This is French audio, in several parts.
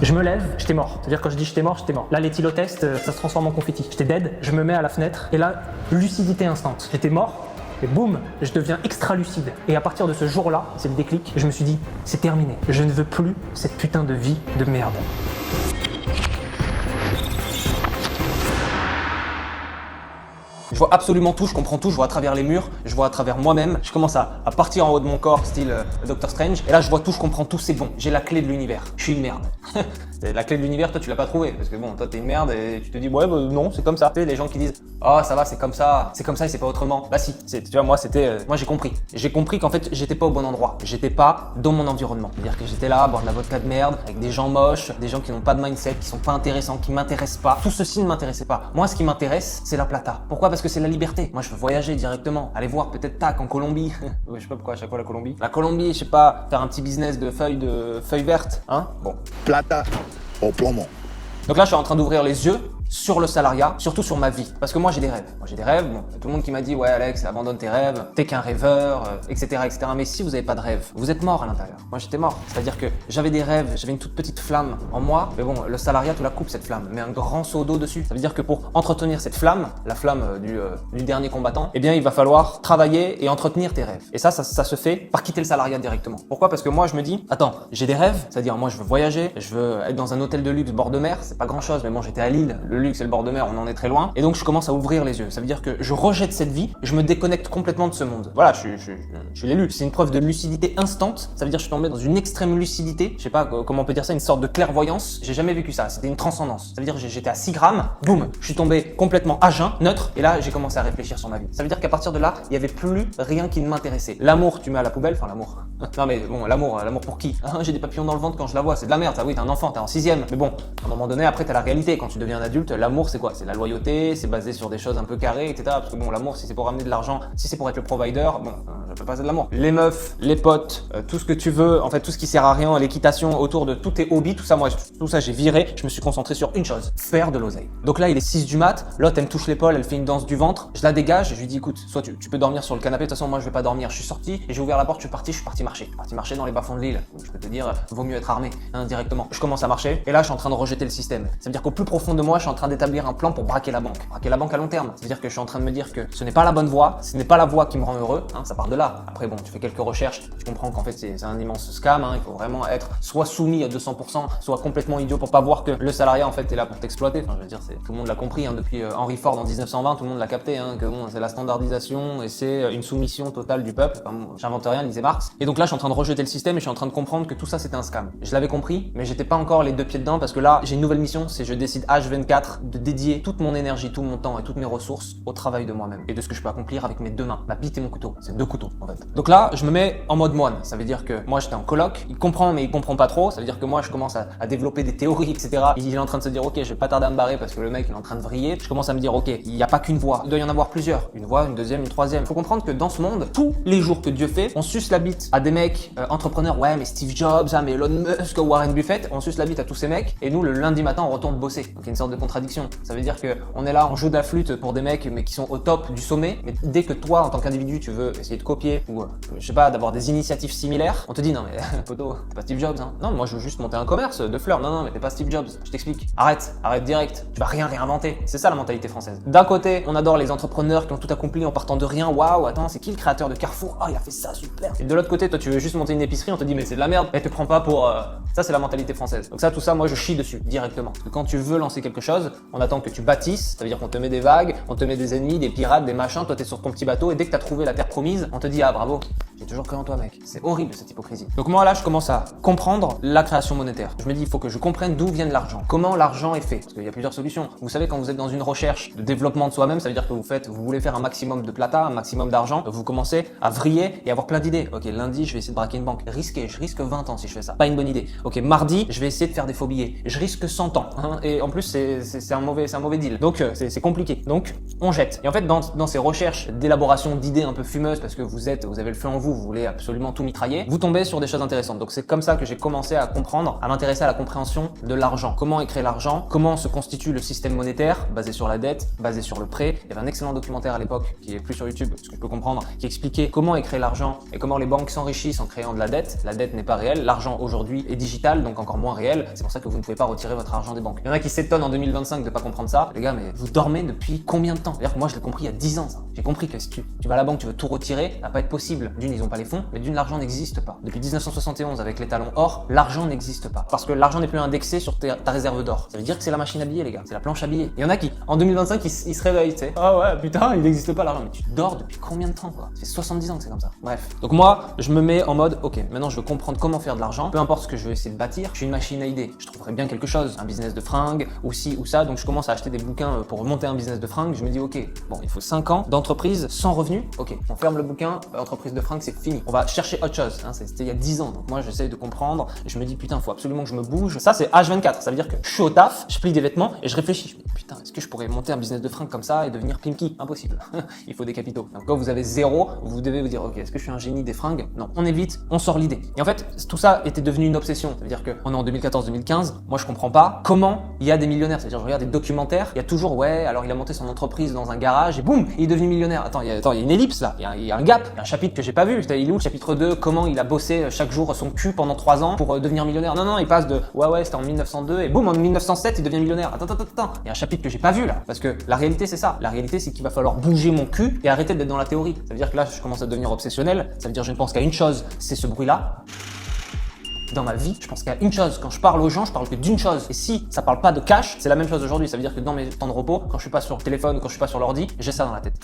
Je me lève, j'étais mort. C'est-à-dire quand je dis j'étais mort, j'étais mort. Là, l'éthylotest, ça se transforme en confetti. J'étais dead, je me mets à la fenêtre et là, lucidité instant. J'étais mort. Et boum, je deviens extra lucide. Et à partir de ce jour-là, c'est le déclic, je me suis dit, c'est terminé. Je ne veux plus cette putain de vie de merde. Je vois absolument tout, je comprends tout, je vois à travers les murs, je vois à travers moi-même. Je commence à partir en haut de mon corps, style Doctor Strange. Et là, je vois tout, je comprends tout, c'est bon. J'ai la clé de l'univers. Je suis une merde. La clé de l'univers, toi, tu l'as pas trouvée. Parce que bon, toi, t'es une merde et tu te dis, ouais, bah, non, c'est comme ça. Tu sais, les gens qui disent, oh, ça va, c'est comme ça et c'est pas autrement. Bah si, tu vois, moi, moi, j'ai compris. J'ai compris qu'en fait, j'étais pas au bon endroit. J'étais pas dans mon environnement. C'est-à-dire que j'étais là, à boire de la vodka de merde, avec des gens moches, des gens qui n'ont pas de mindset, qui sont pas intéressants, qui m'intéressent pas. Tout ceci ne m'intéressait pas. Moi, ce qui m'intéresse, c'est la plata. Pourquoi? Parce que c'est la liberté. Moi, je veux voyager directement. Aller voir peut-être TAC en Colombie. Je sais pas pourquoi à chaque fois la Colombie. La Colombie, je sais pas, faire un petit business de feuilles vertes, hein? Bon. Plata au plomo. Donc là, je suis en train d'ouvrir les yeux sur le salariat, surtout sur ma vie. Parce que moi, j'ai des rêves. Moi, j'ai des rêves. Bon, tout le monde qui m'a dit, ouais, Alex, abandonne tes rêves, t'es qu'un rêveur, etc., etc. Mais si vous avez pas de rêve, vous êtes mort à l'intérieur. Moi, j'étais mort. C'est-à-dire que j'avais des rêves, j'avais une toute petite flamme en moi. Mais bon, le salariat, tu la coupes, cette flamme. Mets un grand seau d'eau dessus. Ça veut dire que pour entretenir cette flamme, la flamme du dernier combattant, eh bien, il va falloir travailler et entretenir tes rêves. Et ça se fait par quitter le salariat directement. Pourquoi? Parce que moi, je me dis, attends, j'ai des rêves. C'est-à-dire, moi, je veux voyager, je veux être dans un hôtel de luxe bord de mer. C'est pas grand-chose, mais bon, j'étais à Lille. Le luxe et le bord de mer, on en est très loin. Et donc, je commence à ouvrir les yeux. Ça veut dire que je rejette cette vie, je me déconnecte complètement de ce monde. Voilà, je suis l'élu. C'est une preuve de lucidité instante. Ça veut dire que je suis tombé dans une extrême lucidité. Je sais pas comment on peut dire ça, une sorte de clairvoyance. J'ai jamais vécu ça. C'était une transcendance. Ça veut dire que j'étais à 6 grammes. Boum, je suis tombé complètement à jeun, neutre. Et là, j'ai commencé à réfléchir sur ma vie. Ça veut dire qu'à partir de là, il y avait plus rien qui ne m'intéressait. L'amour, tu mets à la poubelle. Enfin, l'amour. Non, mais bon, l'amour pour qui? J'ai des papillons dans le ventre quand je la vois. C'est de la merde. Ça, oui, t'es un enfant, t'es en 6ème. Mais bon, à un moment donné, après, t'as la réalité. Quand tu deviens un adulte, l'amour, c'est quoi? C'est la loyauté, c'est basé sur des choses un peu carrées, etc. Parce que bon, l'amour, si c'est pour ramener de l'argent, si c'est pour être le provider, bon, ça peut pas être de l'amour. Les meufs, les potes, tout ce que tu veux, en fait, tout ce qui sert à rien, l'équitation autour de tous tes hobbies, tout ça, moi, tout ça, j'ai viré. Je me suis concentré sur une chose, faire de l'oseille. Donc là, il est 6 du mat, l'autre, elle me touche l'épaule, elle fait une danse du ventre, je la dégage, je lui dis, écoute, soit tu peux dormir sur le canapé, de toute façon, moi, je vais pas dormir. Je suis sorti et j'ai ouvert la porte, je suis parti marcher. Je suis parti marcher dans les bas-fonds de l'île. Je peux te dire, vaut mieux être armé, directement. Je commence à marcher et là, je suis en train de rejeter le système. Ça veut dire qu'au plus profond de moi, je suis en train d'établir un plan pour braquer la banque. Braquer la banque à long terme. C'est-à-dire que je suis en train de me dire que ce n'est pas la bonne voie, ce n'est pas la voie qui me rend heureux, ça part de là. Après bon, tu fais quelques recherches, tu comprends qu'en fait c'est un immense scam, il faut vraiment être soit soumis à 200%, soit complètement idiot pour pas voir que le salariat en fait est là pour t'exploiter. Enfin je veux dire, tout le monde l'a compris, depuis Henry Ford en 1920, tout le monde l'a capté, que bon, c'est la standardisation et c'est une soumission totale du peuple. Enfin, bon, j'invente rien, lisez Marx. Et donc là je suis en train de rejeter le système et je suis en train de comprendre que tout ça c'était un scam. Je l'avais compris, mais j'étais pas encore les deux pieds dedans parce que là j'ai une nouvelle mission, c'est je décide H24 de dédier toute mon énergie, tout mon temps et toutes mes ressources au travail de moi-même et de ce que je peux accomplir avec mes deux mains, ma bite et mon couteau. C'est 2 couteaux en fait. Donc là, je me mets en mode moine. Ça veut dire que moi j'étais en coloc, il comprend mais il comprend pas trop. Ça veut dire que moi je commence à développer des théories, etc. Il est en train de se dire ok, je vais pas tarder à me barrer parce que le mec il est en train de vriller. Je commence à me dire ok, il n'y a pas qu'une voie, il doit y en avoir plusieurs. Une voie, une deuxième, une troisième. Faut comprendre que dans ce monde, tous les jours que Dieu fait, on suce la bite à des mecs entrepreneurs, ouais mais Steve Jobs, mais Elon Musk, Warren Buffett, on suce la bite à tous ces mecs et nous le lundi matin on retourne bosser. Donc il y a une sorte de contradiction. Ça veut dire que on est là, on joue de la flûte pour des mecs mais qui sont au top du sommet, mais dès que toi en tant qu'individu tu veux essayer de copier ou je sais pas d'avoir des initiatives similaires, on te dit non mais poto, t'es pas Steve Jobs non moi je veux juste monter un commerce de fleurs, non mais t'es pas Steve Jobs, je t'explique, arrête direct, tu vas rien réinventer. C'est ça la mentalité française. D'un côté on adore les entrepreneurs qui ont tout accompli en partant de rien, waouh attends c'est qui le créateur de Carrefour, oh il a fait ça super. Et de l'autre côté toi tu veux juste monter une épicerie, on te dit mais c'est de la merde, et te prends pas pour ça c'est la mentalité française. Donc ça tout ça moi je chie dessus directement. Parce que quand tu veux lancer quelque chose, on attend que tu bâtisses, ça veut dire qu'on te met des vagues, on te met des ennemis, des pirates, des machins, toi t'es sur ton petit bateau et dès que t'as trouvé la terre promise, on te dit ah bravo, j'ai toujours cru en toi mec. C'est horrible cette hypocrisie. Donc moi là je commence à comprendre la création monétaire. Je me dis il faut que je comprenne d'où vient l'argent, comment l'argent est fait, parce qu'il y a plusieurs solutions. Vous savez quand vous êtes dans une recherche de développement de soi-même, ça veut dire que vous voulez faire un maximum de plata, un maximum d'argent, vous commencez à vriller et avoir plein d'idées. Ok lundi je vais essayer de braquer une banque, risqué, je risque 20 ans si je fais ça, pas une bonne idée. Ok mardi je vais essayer de faire des faux billets, je risque 100 ans et en plus c'est un mauvais deal. Donc c'est compliqué. Donc on jette. Et en fait dans ces recherches d'élaboration d'idées un peu fumeuses parce que vous avez le feu en vous vous voulez absolument tout mitrailler, vous tombez sur des choses intéressantes. Donc c'est comme ça que j'ai commencé à comprendre, à m'intéresser à la compréhension de l'argent. Comment est créé l'argent, comment se constitue le système monétaire basé sur la dette, basé sur le prêt. Il y avait un excellent documentaire à l'époque qui est plus sur YouTube, ce que je peux comprendre, qui expliquait comment est créé l'argent et comment les banques s'enrichissent en créant de la dette. La dette n'est pas réelle, l'argent aujourd'hui est digital, donc encore moins réel. C'est pour ça que vous ne pouvez pas retirer votre argent des banques. Il y en a qui s'étonnent en 2025 de pas comprendre ça. Les gars, mais vous dormez depuis combien de temps? C'est-à-dire que moi je l'ai compris il y a 10 ans ça. J'ai compris que si tu vas à la banque, tu veux tout retirer, ça va pas être possible. D'une, ils ont pas les fonds, mais d'une, l'argent n'existe pas. Depuis 1971 avec les talons or, l'argent n'existe pas. Parce que l'argent n'est plus indexé sur ta réserve d'or. Ça veut dire que c'est la machine à billets, les gars. C'est la planche à billets. Il y en a qui, en 2025, ils se réveillent, tu sais. Ah ouais, putain, il n'existe pas l'argent. Mais tu dors depuis combien de temps, quoi? Ça fait 70 ans que c'est comme ça. Bref. Donc moi, je me mets en mode, ok, maintenant je veux comprendre comment faire de l'argent. Peu importe ce que je vais essayer de bâtir, je suis une machine à idées. Je trouverai bien quelque chose, un business de fringues, ou ci ou ça. Donc je commence à acheter des bouquins pour monter un business de fringues. Je me dis, ok, bon, il faut 5 ans d'entreprise sans revenu. Ok, on ferme le bouquin, entreprise de fringues, c'est fini. On va chercher autre chose. Hein, c'était il y a 10 ans. Donc moi, j'essaye de comprendre. Et je me dis, putain, faut absolument que je me bouge. Ça, c'est H24. Ça veut dire que je suis au taf, je plie des vêtements et je réfléchis. Je me dis, putain, est-ce que je pourrais monter un business de fringues comme ça et devenir Pimki? Impossible. Il faut des capitaux. Donc quand vous avez zéro, vous devez vous dire, ok, est-ce que je suis un génie des fringues? Non. On évite, on sort l'idée. Et en fait, tout ça était devenu une obsession. Ça veut dire qu'on est en 2014-2015. Moi, je comprends pas comment il y a des millionnaires. C'est-à-dire, je regarde des documentaires. Il y a toujours, ouais, alors il a monté son entreprise dans un garage et boum, il est devenu millionnaire. Attends, il y a une ellipse là. Il y a un gap. Il y a un chapitre que j'ai pas vu. Il est où le chapitre 2? Comment il a bossé chaque jour son cul pendant 3 ans pour devenir millionnaire? Non, il passe de ouais, c'était en 1902 et boum, en 1907, il devient millionnaire. Attends. Il y a un chapitre que j'ai pas vu là. Parce que la réalité, c'est ça. La réalité, c'est qu'il va falloir bouger mon cul et arrêter d'être dans la théorie. Ça veut dire que là, je commence à devenir obsessionnel. Ça veut dire que je ne pense qu'à une chose, c'est ce bruit-là. Dans ma vie, je pense qu'à une chose. Quand je parle aux gens, je parle que d'une chose. Et si ça parle pas de cash, c'est la même chose aujourd'hui. Ça veut dire que dans mes temps de repos, quand je suis pas sur le téléphone ou quand je suis pas sur l'ordi, j'ai ça dans la tête.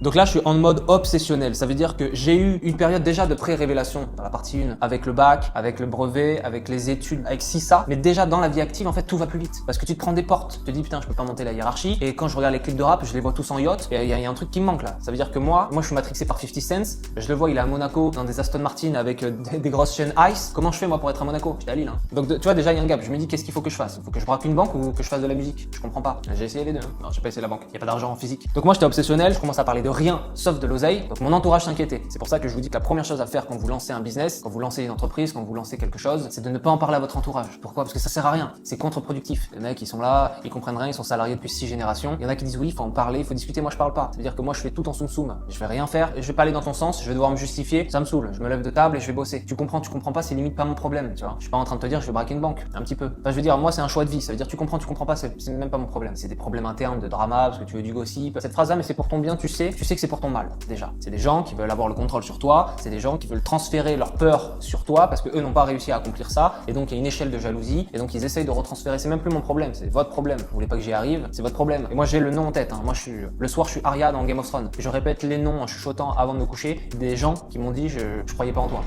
Donc là, je suis en mode obsessionnel. Ça veut dire que j'ai eu une période déjà de pré-révélation dans la partie 1, avec le bac, avec le brevet, avec les études, avec ci, ça. Mais déjà dans la vie active, en fait, tout va plus vite. Parce que tu te prends des portes. Tu te dis, putain, je peux pas monter la hiérarchie. Et quand je regarde les clips de rap, je les vois tous en yacht. Et il y a un truc qui me manque là. Ça veut dire que moi, je suis matrixé par 50 Cent. Je le vois, il est à Monaco, dans des Aston Martin avec des grosses chaînes Ice. Comment je fais moi pour être à Monaco? J'étais à Lille. Hein. Donc tu vois, déjà, il y a un gap. Je me dis, qu'est-ce qu'il faut que je fasse? Il faut que je braque une banque ou que je fasse de la musique? Je comprends pas. J'ai essayé les deux. Non, j'ai pas essayé la banque. Il y a pas d'argent en physique. Donc moi, j'étais obsessionnel. Je commence à parler de rien sauf de l'oseille. Donc mon entourage s'inquiétait. C'est pour ça que je vous dis que la première chose à faire quand vous lancez un business, quand vous lancez une entreprise, quand vous lancez quelque chose, c'est de ne pas en parler à votre entourage. Pourquoi? Parce que ça sert à rien. C'est contre-productif. Les mecs, ils sont là, ils comprennent rien, ils sont salariés depuis 6 générations. Il y en a qui disent oui, il faut en parler, il faut discuter. Moi, je parle pas. C'est-à-dire que moi, je fais tout en soum-soum. Je vais rien faire, je vais pas aller dans ton sens, je vais devoir me justifier. Ça me saoule. Je me lève de table et je vais bosser. Tu comprends pas, c'est limite pas mon problème, tu vois. Je suis pas en train de te dire je vais braquer une banque. Un petit peu. Enfin, je veux dire, moi, c'est un choix de vie. Ça veut dire tu comprends pas, c'est même pas mon problème. C'est des problèmes internes de drama, parce que tu veux du gossip. Cette phrase-là, mais c'est pour ton bien, tu sais que c'est pour ton mal. Déjà. C'est des gens qui veulent avoir le contrôle sur toi, c'est des gens qui veulent transférer leur peur sur toi parce que eux n'ont pas réussi à accomplir ça et donc il y a une échelle de jalousie et donc ils essayent de retransférer. C'est même plus mon problème, c'est votre problème. Vous voulez pas que j'y arrive, c'est votre problème. Et moi j'ai le nom en tête. Hein. Moi le soir je suis Arya dans Game of Thrones. Et je répète les noms en chuchotant avant de me coucher des gens qui m'ont dit je croyais pas en toi.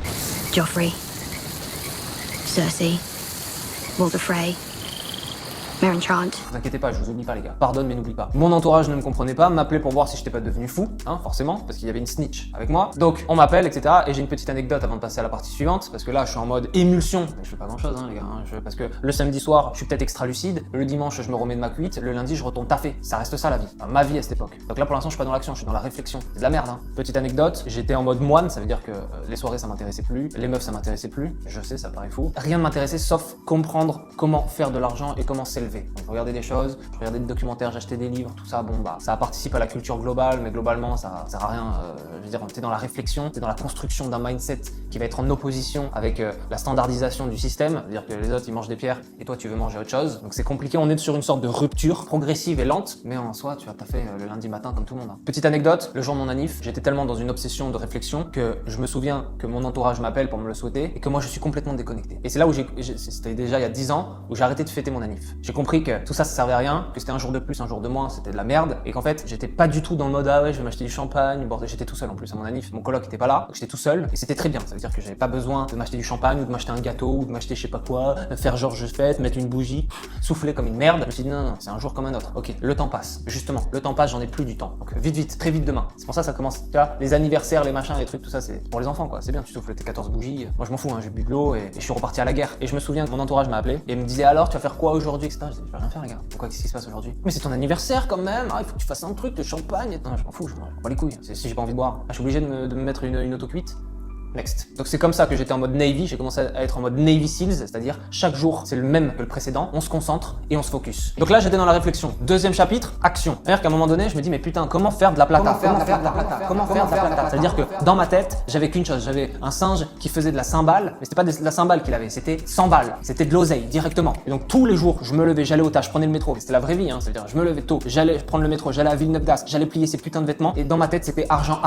Joffrey, Cersei, Walder Frey, Meryn Trant. Ne vous inquiétez pas, je vous oublie pas les gars. Pardonne mais n'oublie pas. Mon entourage ne me comprenait pas, m'appelait pour voir si j'étais pas devenu fou, hein, forcément, parce qu'il y avait une snitch avec moi. Donc on m'appelle, etc. Et j'ai une petite anecdote avant de passer à la partie suivante, parce que là je suis en mode émulsion. Je fais pas grand chose, hein, les gars. Hein, parce que le samedi soir, je suis peut-être extra lucide. Le dimanche, je me remets de ma cuite. Le lundi, je retourne taffer. Ça reste ça la vie. Enfin, ma vie à cette époque. Donc là pour l'instant, je suis pas dans l'action, je suis dans la réflexion. C'est de la merde. Hein. Petite anecdote, j'étais en mode moine, ça veut dire que les soirées ça m'intéressait plus, les meufs ça m'intéressait plus. Je sais, ça paraît fou. Rien ne m'intéressait sauf comprendre comment faire de l'argent et comment s'élever. Donc regardez des choses, je regardais des documentaires, j'achetais des livres, tout ça, bon bah ça participe à la culture globale, mais globalement ça sert à rien. Je veux dire, t'es dans la réflexion, t'es dans la construction d'un mindset qui va être en opposition avec la standardisation du système, c'est-à-dire que les autres ils mangent des pierres et toi tu veux manger autre chose. Donc c'est compliqué, on est sur une sorte de rupture progressive et lente, mais en soi tu vas taffer le lundi matin comme tout le monde. Hein. Petite anecdote, le jour de mon anniv, j'étais tellement dans une obsession de réflexion que je me souviens que mon entourage m'appelle pour me le souhaiter et que moi je suis complètement déconnecté. Et c'est là où c'était déjà il y a 10 ans où j'ai arrêté de fêter mon anniv. J'ai compris que tout ça servait à rien, que c'était un jour de plus, un jour de moins, c'était de la merde et qu'en fait j'étais pas du tout dans le mode ah ouais je vais m'acheter du champagne, bordel, j'étais tout seul en plus à mon anniv, mon coloc était pas là, donc j'étais tout seul et c'était très bien, ça veut dire que j'avais pas besoin de m'acheter du champagne ou de m'acheter un gâteau ou de m'acheter je sais pas quoi, faire genre je fête, mettre une bougie, souffler comme une merde. Je me suis dit non, c'est un jour comme un autre. Ok, le temps passe, justement, le temps passe, j'en ai plus du temps. Donc vite, très vite demain. C'est pour ça commence, tu vois, les anniversaires, les machins, les trucs, tout ça c'est pour les enfants quoi, c'est bien, tu souffles tes 14 bougies. Moi je m'en fous, hein, j'ai bu de l'eau et je suis reparti à la guerre. Et je me souviens que mon entourage m'a appelé et me disait alors tu vas faire quoi aujourd'hui, etc. Je dis, je vais rien faire, les gars. Pourquoi, qu'est-ce qui se passe aujourd'hui? Mais c'est ton anniversaire quand même. Ah, il faut que tu fasses un truc, le champagne. Non, je m'en fous, je m'en bats les couilles. Si j'ai pas envie de boire. Ah, je suis obligé de me mettre une auto-cuite. Next. Donc c'est comme ça que j'étais en mode Navy, j'ai commencé à être en mode Navy Seals, c'est-à-dire chaque jour c'est le même que le précédent, on se concentre et on se focus. Donc là j'étais dans la réflexion. Deuxième chapitre, action. C'est-à-dire qu'à un moment donné, je me dis mais putain, comment faire de la plata? Comment faire de la plata? C'est-à-dire que dans ma tête, j'avais qu'une chose, j'avais un singe qui faisait de la cymbale, mais c'était pas de la cymbale qu'il avait, c'était 100 balles. C'était de l'oseille directement. Et donc tous les jours, je me levais, j'allais au taf, je prenais le métro. C'était la vraie vie, hein, c'est-à-dire je me levais tôt, j'allais prendre le métro, j'allais à Villeneuve-d'Ascq, j'allais plier ces putains de vêtements et dans ma tête, c'était argent.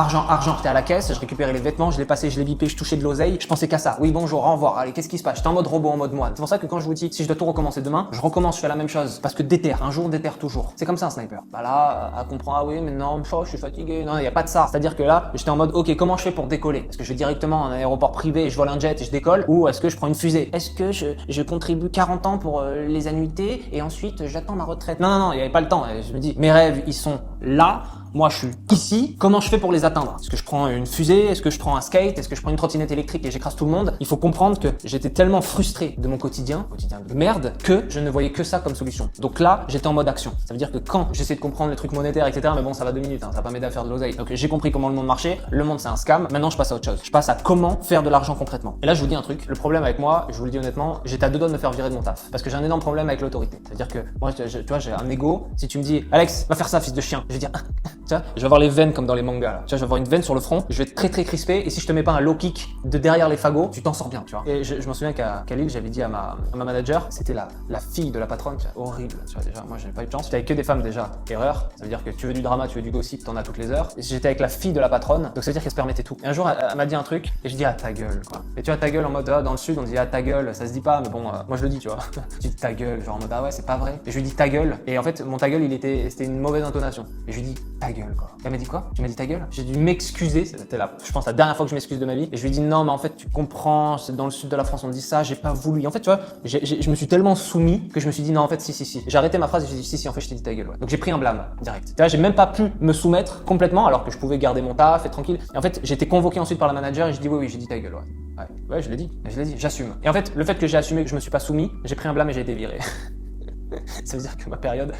J'étais à la caisse, je récupérais les vêtements, je les passais, je les bipais, je touchais de l'oseille. Je pensais qu'à ça. Oui, bonjour, au revoir. Allez, qu'est-ce qui se passe? J'étais en mode robot, en mode moine. C'est pour ça que quand je vous dis, si je dois tout recommencer demain, je recommence, je fais la même chose. Parce que déterre, un jour déterre toujours. C'est comme ça un sniper. Bah là, elle comprend, ah oui, mais non, je suis fatigué. Non, il n'y a pas de ça. C'est-à-dire que là, j'étais en mode, ok, comment je fais pour décoller? Est-ce que je vais directement à un aéroport privé, je vole un jet et je décolle? Ou est-ce que je prends une fusée? Est-ce que je contribue 40 ans pour les annuités et ensuite j'attends ma retraite? Non, il n'y avait pas le temps. Je me dis, mes rêves, ils sont là. Moi, je suis ici. Comment je fais pour les atteindre? Est-ce que je prends une fusée? Est-ce que je prends un skate? Est-ce que je prends une trottinette électrique et j'écrase tout le monde? Il faut comprendre que j'étais tellement frustré de mon quotidien de merde, que je ne voyais que ça comme solution. Donc là, j'étais en mode action. Ça veut dire que quand j'essaie de comprendre les trucs monétaires, etc., mais bon, ça va 2 minutes, hein, ça va pas m'aider à faire de l'oseille. Donc j'ai compris comment le monde marchait. Le monde, c'est un scam. Maintenant, je passe à autre chose. Je passe à comment faire de l'argent concrètement. Et là, je vous dis un truc. Le problème avec moi, je vous le dis honnêtement, j'étais à 2 doigts de me faire virer de mon taf. Parce que j'ai un énorme problème avec l'autorité. C'est-à-dire que moi, tu vois, j'ai un ego. Si tu me dis, Alex, va faire ça, fils de chien, je vais dire, tu vois, je vais avoir les veines comme dans les mangas là. Tu vois, je vais avoir une veine sur le front, je vais être très très crispé et si je te mets pas un low kick de derrière les fagots, tu t'en sors bien, tu vois. Et je m'en souviens qu'à Lille, j'avais dit à ma manager, c'était la fille de la patronne, tu vois, horrible, tu vois, déjà, moi j'avais pas eu de chance. J'étais avec que des femmes déjà, erreur, ça veut dire que tu veux du drama, tu veux du gossip, t'en as toutes les heures. Et j'étais avec la fille de la patronne, donc ça veut dire qu'elle se permettait tout. Et un jour, elle m'a dit un truc et je dis, ah ta gueule, quoi. Et tu vois, ta gueule en mode, ah, dans le sud, on dit, ah ta gueule, ça se dit pas, mais bon, moi je le dis, tu vois. Tu dis ta gueule, genre en mode, ah ouais, c'est pas vrai. Et je lui dis ta gueule, et en fait, mon ta gueule, c'était une mauvaise intonation. Et je lui dis ta gueule, quoi. Elle m'a dit quoi? Tu m'as dit ta gueule? J'ai dû m'excuser, c'était je pense la dernière fois que je m'excuse de ma vie. Et je lui ai dit non, mais en fait, tu comprends, c'est dans le sud de la France, on dit ça, j'ai pas voulu. Et en fait, tu vois, je me suis tellement soumis que je me suis dit non, en fait, si. J'ai arrêté ma phrase et j'ai dit si, en fait, je t'ai dit ta gueule, ouais. Donc j'ai pris un blâme direct. Tu vois, j'ai même pas pu me soumettre complètement alors que je pouvais garder mon taf, être tranquille. Et en fait, j'ai été convoqué ensuite par la manager et je dis oui, j'ai dit ta gueule, ouais. Ouais, je l'ai dit, j'assume. Et en fait, le fait que j'ai assumé que je me suis pas soumis, j'ai pris un blâme et j'ai été viré. Ça veut dire que ma période,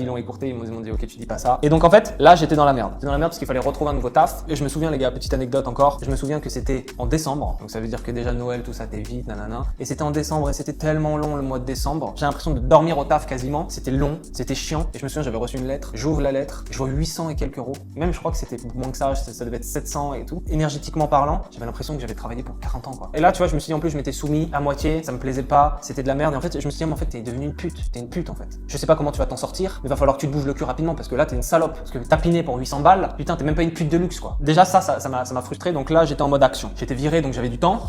ils l'ont écourtée, ils m'ont dit ok, tu dis pas ça. Et donc en fait, là j'étais dans la merde. J'étais dans la merde parce qu'il fallait retrouver un nouveau taf. Et je me souviens, les gars, petite anecdote encore, je me souviens que c'était en décembre. Donc ça veut dire que déjà Noël, tout ça t'es vite, nanana. Et c'était en décembre et c'était tellement long le mois de décembre. J'ai l'impression de dormir au taf quasiment. C'était long, c'était chiant. Et je me souviens, j'avais reçu une lettre. J'ouvre la lettre, je vois 800 et quelques euros. Même je crois que c'était moins que ça devait être 700 et tout. Énergétiquement parlant, j'avais l'impression que j'avais travaillé pour 40 ans quoi. Et là, tu vois, je me suis dit en plus, je m'étais soumis à moitié, ça me plaisait pas, c'était de la merde. Et en fait, je me suis dit, mais en fait, t'es devenu une pute. T'es une pute en fait. Je sais pas comment tu vas t'en sortir, mais va falloir que tu te bouges le cul rapidement parce que là t'es une salope. Parce que tapiner pour 800 balles, putain, t'es même pas une pute de luxe quoi. Déjà ça m'a frustré, donc là j'étais en mode action. J'étais viré donc j'avais du temps.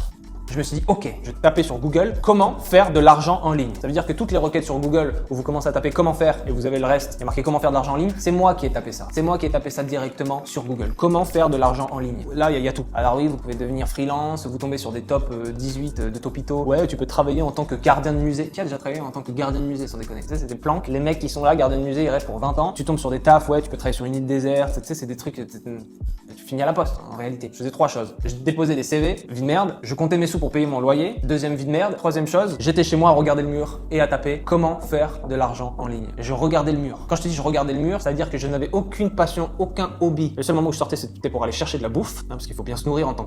Je me suis dit, ok, je vais taper sur Google comment faire de l'argent en ligne. Ça veut dire que toutes les requêtes sur Google où vous commencez à taper comment faire et vous avez le reste, il y a marqué comment faire de l'argent en ligne, c'est moi qui ai tapé ça. C'est moi qui ai tapé ça directement sur Google. Comment faire de l'argent en ligne. Là, il y a tout. Alors oui, vous pouvez devenir freelance, vous tombez sur des top 18 de Topito. Ouais, tu peux travailler en tant que gardien de musée. Qui a déjà travaillé en tant que gardien de musée sans déconner? Tu sais, c'est des planques. Les mecs qui sont là, gardiens de musée, ils restent pour 20 ans. Tu tombes sur des tafs, ouais, tu peux travailler sur une île déserte. Tu sais, c'est des trucs, tu finis à la poste en réalité. Je faisais 3 choses. Je déposais des CV, vie de merde. Je comptais mes sous pour payer mon loyer. Deuxième vie de merde. Troisième chose, j'étais chez moi à regarder le mur et à taper comment faire de l'argent en ligne. Je regardais le mur. Quand je te dis je regardais le mur, ça veut dire que je n'avais aucune passion, aucun hobby. Le seul moment où je sortais, c'était pour aller chercher de la bouffe, parce qu'il faut bien se nourrir en tant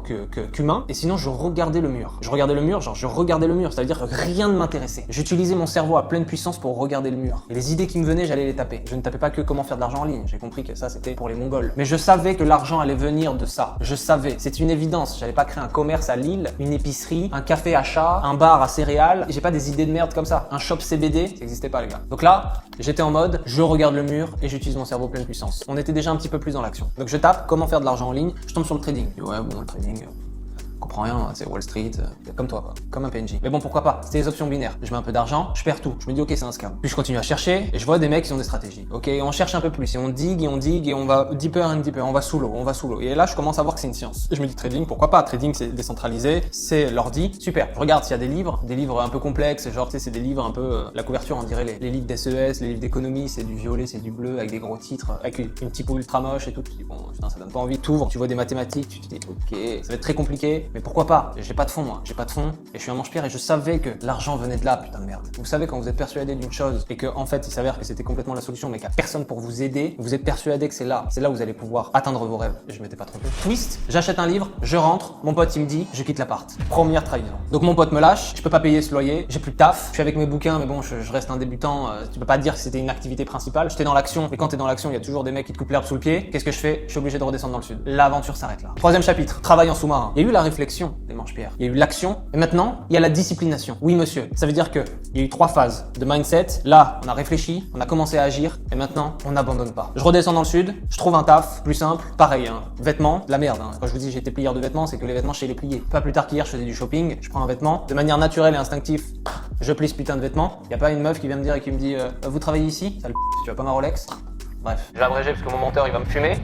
qu'humain. Et sinon, je regardais le mur. Je regardais le mur, genre je regardais le mur. Ça veut dire que rien ne m'intéressait. J'utilisais mon cerveau à pleine puissance pour regarder le mur. Et les idées qui me venaient, j'allais les taper. Je ne tapais pas que comment faire de l'argent en ligne. J'ai compris que ça, c'était pour les Mongols. Mais je savais que l'argent allait venir de ça. Je savais. C'est une évidence. J'allais pas créer un commerce à Lille, une épicerie, un café achat, un bar à céréales. J'ai pas des idées de merde comme ça. Un shop CBD, ça n'existait pas les gars. Donc là, j'étais en mode, je regarde le mur et j'utilise mon cerveau pleine puissance. On était déjà un petit peu plus dans l'action. Donc je tape comment faire de l'argent en ligne. Je tombe sur le trading. Ouais bon, le trading. Comprends rien, c'est Wall Street, comme toi quoi, comme un PNJ. Mais bon pourquoi pas, c'est des options binaires. Je mets un peu d'argent, je perds tout. Je me dis ok c'est un scam. Puis je continue à chercher et je vois des mecs qui ont des stratégies. Ok, on cherche un peu plus et on digue et on va deeper and deeper, on va sous l'eau. Et là je commence à voir que c'est une science. Et je me dis trading, pourquoi pas? Trading c'est décentralisé, c'est l'ordi, super. Je regarde s'il y a des livres un peu complexes, genre tu sais c'est des livres un peu, la couverture on dirait les livres d'SES, les livres d'économie, c'est du violet, c'est du bleu avec des gros titres, avec une typo ultra moche et tout. Tu te dis bon putain ça donne pas envie, t'ouvres, tu vois des mathématiques, tu te dis ok, ça va être très compliqué. Mais pourquoi pas? J'ai pas de fond, moi. J'ai pas de fond et je suis un manche-pierre et je savais que l'argent venait de là, putain de merde. Vous savez, quand vous êtes persuadé d'une chose et que, en fait, il s'avère que c'était complètement la solution, mais qu'il n'y a personne pour vous aider, vous êtes persuadé que c'est là où vous allez pouvoir atteindre vos rêves. Et je m'étais pas trompé. Twist, j'achète un livre, je rentre, mon pote il me dit, je quitte l'appart. Première trahison. Donc mon pote me lâche, je peux pas payer ce loyer, j'ai plus de taf, je suis avec mes bouquins, mais bon, je reste un débutant, tu peux pas dire que c'était une activité principale. J'étais dans l'action, et quand t'es dans l'action, il y a toujours des mecs qui te coupent l'herbe sous le pied. Qu'est-ce que je fais? Je suis obligé de redescendre dans le sud. L'aventure s'arrête là. Troisième chapitre, travail en sous-marin. Il y a eu la réflexion des manche-pierres, il y a eu l'action, et maintenant, il y a la disciplination. Oui monsieur, ça veut dire que il y a eu 3 phases de mindset. Là, on a réfléchi, on a commencé à agir, et maintenant, on n'abandonne pas. Je redescends dans le sud, je trouve un taf, plus simple, pareil, hein. Vêtements, de la merde. Hein. Quand je vous dis j'étais plieur de vêtements, c'est que les vêtements, je sais les plier. Pas plus tard qu'hier, je faisais du shopping, je prends un vêtement, de manière naturelle et instinctive, je plie ce putain de vêtement. Y a pas une meuf qui vient me dire et qui me dit vous travaillez ici? Sale tu as pas ma Rolex? Bref, je vais abréger parce que mon menteur il va me fumer.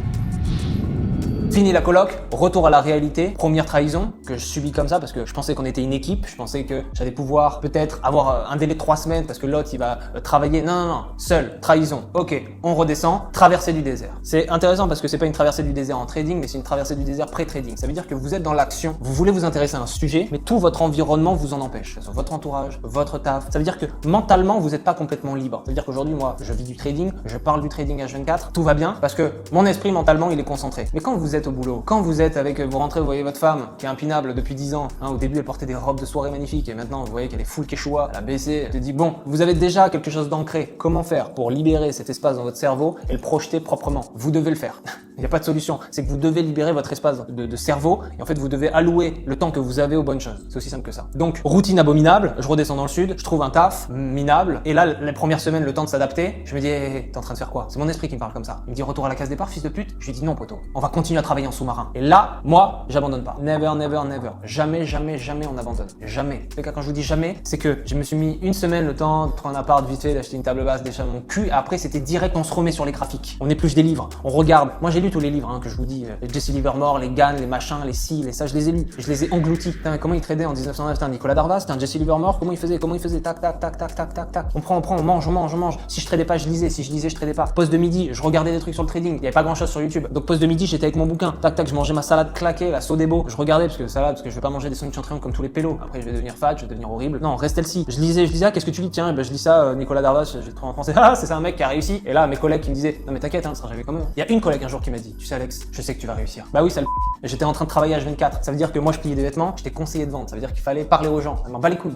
Fini la coloc, retour à la réalité, première trahison que je subis comme ça parce que je pensais qu'on était une équipe, je pensais que j'allais pouvoir peut-être avoir un délai de 3 semaines parce que l'autre il va travailler. Non, seul, trahison. Ok, on redescend, traversée du désert. C'est intéressant parce que c'est pas une traversée du désert en trading, mais c'est une traversée du désert pré-trading. Ça veut dire que vous êtes dans l'action, vous voulez vous intéresser à un sujet, mais tout votre environnement vous en empêche. Que ce soit votre entourage, votre taf. Ça veut dire que mentalement vous n'êtes pas complètement libre. Ça veut dire qu'aujourd'hui moi je vis du trading, je parle du trading H24, tout va bien parce que mon esprit mentalement il est concentré. Mais quand vous êtes au boulot, quand vous êtes avec, vous rentrez, vous voyez votre femme qui est impinable depuis 10 ans, hein, au début elle portait des robes de soirée magnifiques et maintenant vous voyez qu'elle est full quechua, elle a baissé, elle te dit bon, vous avez déjà quelque chose d'ancré, comment faire pour libérer cet espace dans votre cerveau et le projeter proprement? Vous devez le faire. Il n'y a pas de solution, c'est que vous devez libérer votre espace de cerveau et en fait vous devez allouer le temps que vous avez aux bonnes choses. C'est aussi simple que ça. Donc routine abominable, je redescends dans le sud, je trouve un taf minable et là les premières semaines le temps de s'adapter, je me dis hey, t'es en train de faire quoi? C'est mon esprit qui me parle comme ça. Il me dit retour à la case départ fils de pute. Je lui dis non poteau, on va continuer à travailler en sous-marin. Et là, moi, j'abandonne pas. Never, never, never. Jamais, jamais, jamais on abandonne. Jamais. En tout cas, quand je vous dis jamais, c'est que je me suis mis une semaine le temps de prendre un appart vite fait, d'acheter une table basse, déjà mon cul. Et après, c'était direct, on se remet sur les graphiques. On épluche des livres, on regarde. Moi, j'ai lu tous les livres hein, que je vous dis. Les Jesse Livermore, les Gann, les machins, les ci, les ça, je les ai lus. Je les ai engloutis. Putain, mais comment il tradait en 1909? C'était un Nicolas Darvas, c'était un Jesse Livermore. Comment il faisait? Tac, tac, tac, tac, tac, tac, tac. On prend, on mange. Si je tradais pas, je lisais. Si je lisais, je tradais pas. Pause de midi, je regardais des trucs sur le trading. Il y avait pas grand chose sur YouTube. Donc pause de midi, j'étais avec mon bouquin. Tac, tac, je mangeais ma salade claquée, la Sodebo. Je regardais parce que je vais pas manger des sandwichs en triangle comme tous les pélos. Après, je vais devenir fat, je vais devenir horrible. Non, reste celle-ci. Je lisais, ah, qu'est-ce que tu lis? Tiens, ben, je lis ça, Nicolas Darvas, j'ai trouvé en français. Ah, c'est ça un mec qui a réussi. Et là, mes collègues qui me disaient, non mais t'inquiète, hein, ça sera jamais comme eux. Il y a une collègue un jour qui m'a dit, tu sais Alex, je sais que tu vas réussir. Bah oui, ça le j'étais en train de travailler à H24. Ça veut dire que moi je pliais des vêtements, j'étais conseiller de vente. Ça veut dire qu'il fallait parler aux gens. Je m'en bats les couilles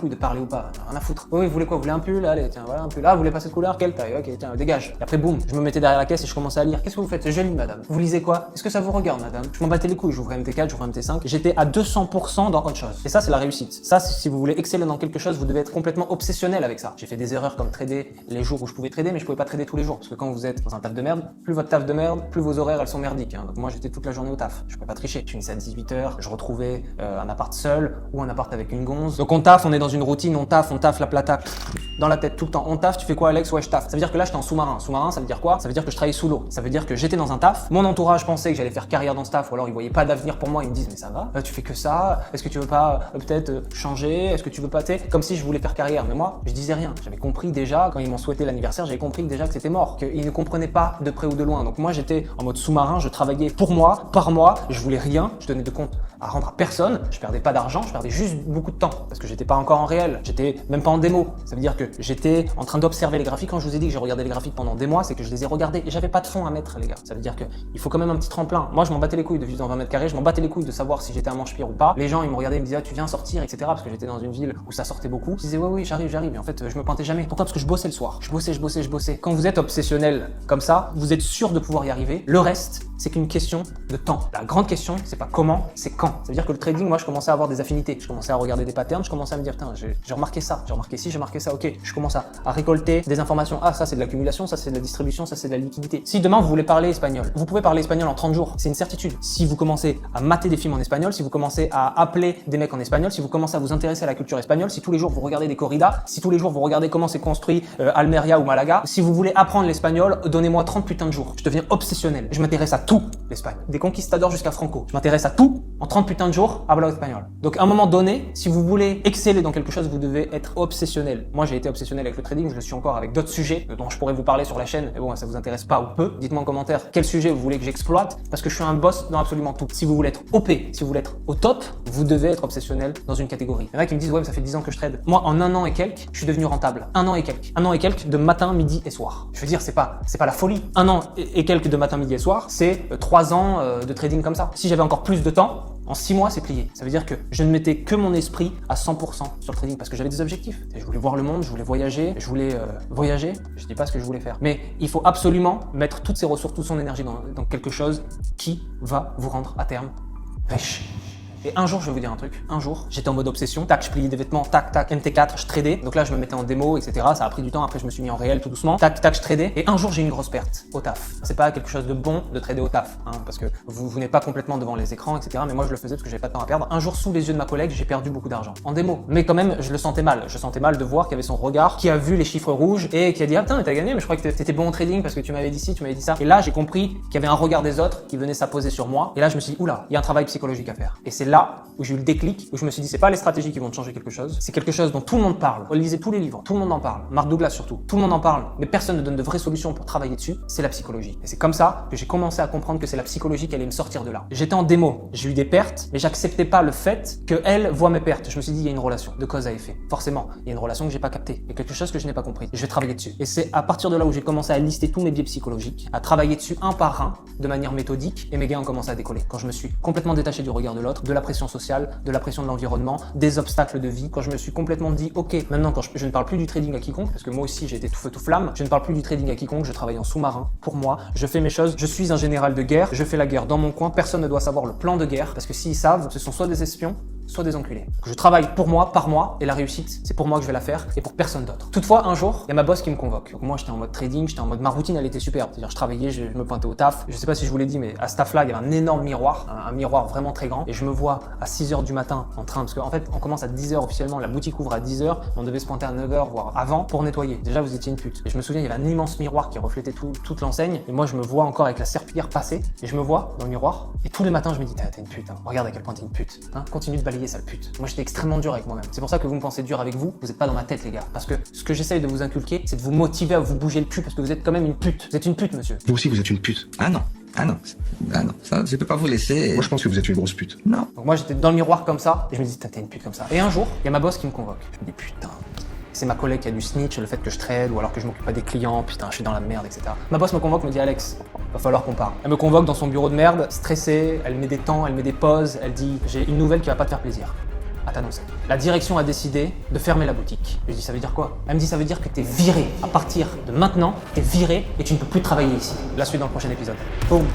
de parler ou pas. Rien à foutre. Oui, vous voulez quoi? Vous voulez un pull? Allez, tiens, voilà un pull. Ah, vous voulez pas cette couleur? Quelle taille? Ok, tiens, dégage. Et après, boum, je me mettais derrière la caisse et je commençais à lire. Qu'est-ce que vous faites? Je lis, madame. Vous lisez quoi? Est-ce que ça vous regarde, madame? Je m'en battais les couilles. J'ouvrais MT4, j'ouvrais MT5. J'étais à 200% dans autre chose. Et ça, c'est la réussite. Ça, si vous voulez exceller dans quelque chose, vous devez être complètement obsessionnel avec ça. J'ai fait des erreurs comme trader les jours où je pouvais trader, mais je pouvais pas trader tous les jours. Parce que quand vous êtes dans un taf de merde, plus votre taf de merde, plus vos horaires elles sont merdiques. Hein. Donc moi, j'étais toute la journée au taf. Je pouvais pas tricher. Je finissais à 18h, je retrouvais un appart seul ou un appart avec une gonze. Donc on taffe, on est dans une routine, on taffe la plata dans la tête tout le temps. On taffe, tu fais quoi Alex? Ouais, je taffe. Ça veut dire que là, j'étais en sous-marin. Sous-marin, ça veut dire quoi? Ça veut dire que je travaillais sous l'eau. Ça veut dire que j'étais dans un taf. Mon entourage pensait que j'allais faire carrière dans ce taf ou alors ils voyaient pas d'avenir pour moi. Ils me disent mais ça va, tu fais que ça. Est-ce que tu veux pas peut-être changer? Est-ce que tu veux pas comme si je voulais faire carrière. Mais moi, je disais rien. J'avais compris déjà quand ils m'ont souhaité l'anniversaire, j'avais compris déjà que c'était mort, qu'ils ne comprenaient pas de près ou de loin. Donc moi, j'étais en mode sous-marin. Je travaillais pour moi, par moi. Je voulais rien. Je donnais de compte à rendre à personne. Je perdais pas d'argent. Je perdais juste beaucoup de temps parce que j'étais pas encore en réel. J'étais même pas en démo. Ça veut dire que j'étais en train d'observer les graphiques. Quand je vous ai dit que j'ai regardé les graphiques pendant des mois, c'est que je les ai regardés et j'avais pas de fond à mettre, les gars. Ça veut dire que il faut quand même un petit tremplin. Moi, je m'en battais les couilles de vivre dans 20 mètres carrés. Je m'en battais les couilles de savoir si j'étais un manche-pierre ou pas. Les gens, ils me regardaient, ils me disaient ah, tu viens sortir, etc. Parce que j'étais dans une ville où ça sortait beaucoup. Je disais oui, j'arrive. Mais en fait, je me pointais jamais. Pourquoi? Parce que je bossais le soir. Je bossais. Quand vous êtes obsessionnel comme ça, vous êtes sûr de pouvoir y arriver. Le reste, c'est qu'une question de temps. La grande question, c'est pas comment, c'est quand. Ça veut dire que le trading, moi, je commençais à avoir des affinités. Je commençais à regarder des patterns, je commençais à me dire, putain, j'ai remarqué ça, j'ai remarqué ci, j'ai remarqué ça, ok. Je commence à récolter des informations. Ah, ça, c'est de l'accumulation, ça, c'est de la distribution, ça, c'est de la liquidité. Si demain, vous voulez parler espagnol, vous pouvez parler espagnol en 30 jours. C'est une certitude. Si vous commencez à mater des films en espagnol, si vous commencez à appeler des mecs en espagnol, si vous commencez à vous intéresser à la culture espagnole, si tous les jours vous regardez des corridas, si tous les jours vous regardez comment c'est construit Almeria ou Malaga, si vous voulez apprendre l'espagnol, donnez-moi 30 putains de jours. Je deviens obsessionnel. Je m'intéresse à tout l'Espagne. Des conquistadors jusqu'à Franco. Je m'intéresse à tout en 30 putains de jours, hablo espagnol. Donc à un moment donné, si vous voulez exceller dans quelque chose, vous devez être obsessionnel. Moi j'ai été obsessionnel avec le trading, je le suis encore avec d'autres sujets dont je pourrais vous parler sur la chaîne, mais bon, ça vous intéresse pas ou peu. Dites-moi en commentaire quel sujet vous voulez que j'exploite, parce que je suis un boss dans absolument tout. Si vous voulez être OP, si vous voulez être au top, vous devez être obsessionnel dans une catégorie. Il y en a qui me disent ouais mais ça fait 10 ans que je trade. Moi en 1 an et quelques, je suis devenu rentable. 1 an et quelques. 1 an et quelques de matin, midi et soir. Je veux dire c'est pas la folie. 1 an et quelques de matin, midi et soir, c'est 3 ans de trading comme ça. Si j'avais encore plus de temps, en 6 mois, c'est plié. Ça veut dire que je ne mettais que mon esprit à 100% sur le trading parce que j'avais des objectifs. Je voulais voir le monde, je voulais voyager, je dis pas ce que je voulais faire. Mais il faut absolument mettre toutes ses ressources, toute son énergie dans quelque chose qui va vous rendre à terme riche. Et un jour, je vais vous dire un truc. Un jour, j'étais en mode obsession. Tac, je pliais des vêtements. Tac, tac, MT4, je tradais. Donc là, je me mettais en démo, etc. Ça a pris du temps. Après, je me suis mis en réel tout doucement. Tac, tac, je tradais. Et un jour, j'ai eu une grosse perte au taf. C'est pas quelque chose de bon de trader au taf, hein, parce que vous n'êtes pas complètement devant les écrans, etc. Mais moi, je le faisais parce que j'avais pas de temps à perdre. Un jour, sous les yeux de ma collègue, j'ai perdu beaucoup d'argent en démo. Mais quand même, je le sentais mal. Je sentais mal de voir qu'il y avait son regard, qui a vu les chiffres rouges et qui a dit ah putain, mais t'as gagné. Mais je crois que t'étais bon au trading parce que tu m'avais dit ci, tu m'avais dit ça. Et là, j'ai compris qu'il y avait un regard des autres qui venait s'apposer sur moi. Et là, je me suis dit oula, il y a un travail psychologique à faire. Et c'est là où j'ai eu le déclic, où je me suis dit c'est pas les stratégies qui vont te changer quelque chose, c'est quelque chose dont tout le monde parle. Lisez tous les livres, tout le monde en parle. Mark Douglas surtout, tout le monde en parle, mais personne ne donne de vraies solutions pour travailler dessus, c'est la psychologie. Et c'est comme ça que j'ai commencé à comprendre que c'est la psychologie qui allait me sortir de là. J'étais en démo, j'ai eu des pertes, mais j'acceptais pas le fait qu'elle voit mes pertes. Je me suis dit il y a une relation de cause à effet. Forcément, il y a une relation que j'ai pas captée, il y a quelque chose que je n'ai pas compris. Je vais travailler dessus. Et c'est à partir de là où j'ai commencé à lister tous mes biais psychologiques, à travailler dessus un par un, de manière méthodique, et mes gains ont commencé à décoller. Quand je me suis complètement détaché du regard de l'autre, de la pression sociale, de la pression de l'environnement, des obstacles de vie, quand je me suis complètement dit ok, maintenant quand je ne parle plus du trading à quiconque, parce que moi aussi j'ai été tout feu tout flamme, je ne parle plus du trading à quiconque, je travaille en sous-marin pour moi, je fais mes choses, je suis un général de guerre, je fais la guerre dans mon coin, personne ne doit savoir le plan de guerre, parce que s'ils savent, ce sont soit des espions, soit des enculés. Je travaille pour moi, par moi, et la réussite, c'est pour moi que je vais la faire, et pour personne d'autre. Toutefois, un jour, il y a ma boss qui me convoque. Donc moi, j'étais en mode trading, ma routine, elle était superbe. C'est-à-dire, je travaillais, je me pointais au taf. Je sais pas si je vous l'ai dit, mais à ce taf-là, il y avait un énorme miroir, un miroir vraiment très grand, et je me vois à 6h du matin en train, parce qu'en fait, on commence à 10h officiellement, la boutique ouvre à 10h, on devait se pointer à 9h, voire avant, pour nettoyer. Déjà, vous étiez une pute. Et je me souviens, il y avait un immense miroir qui reflétait toute l'enseigne, et moi, je me vois encore avec la serpillière passer, et je me vois dans le miroir, et tous les matins, je me dis, t'es une pute, hein. Regarde à quel point t'es une pute, hein. Continue de balayer, sale pute. Moi, j'étais extrêmement dur avec moi-même. C'est pour ça que vous me pensez dur avec vous, vous n'êtes pas dans ma tête, les gars. Parce que ce que j'essaye de vous inculquer, c'est de vous motiver à vous bouger le cul, parce que vous êtes quand même une pute. Vous êtes une pute, monsieur. Vous aussi, vous êtes une pute. Ah non. Ah non. Ah non. Ça, je peux pas vous laisser. Moi, je pense que vous êtes une grosse pute. Non. Donc moi, j'étais dans le miroir comme ça, et je me dis, t'es une pute comme ça. Et un jour, il y a ma boss qui me convoque. Je me dis, putain. C'est ma collègue qui a du snitch, le fait que je trade, ou alors que je m'occupe pas des clients, putain, je suis dans la merde, etc. Ma boss me convoque, me dit, Alex, va falloir qu'on parle. Elle me convoque dans son bureau de merde, stressée, elle met des temps, elle met des pauses, elle dit, j'ai une nouvelle qui va pas te faire plaisir à t'annoncer. La direction a décidé de fermer la boutique. Je lui dis, ça veut dire quoi? Elle me dit, ça veut dire que t'es viré. À partir de maintenant, t'es viré et tu ne peux plus travailler ici. La suite dans le prochain épisode. Boum.